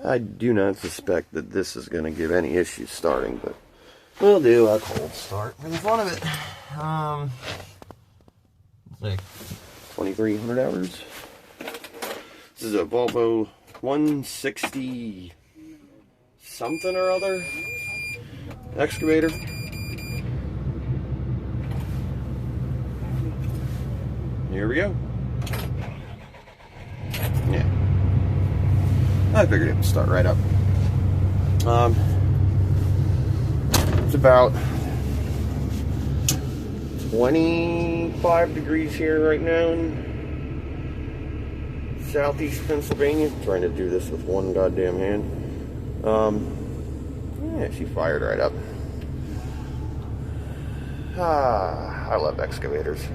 I do not suspect that this is going to give any issues starting, but we'll do a cold start for the fun of it. It's like 2,300 hours. This is a Volvo 160 something or other excavator. Here we go. Yeah. I figured it would start right up. It's about 25 degrees here right now in southeast Pennsylvania. I'm trying to do this with one goddamn hand. Yeah, she fired right up. I love excavators.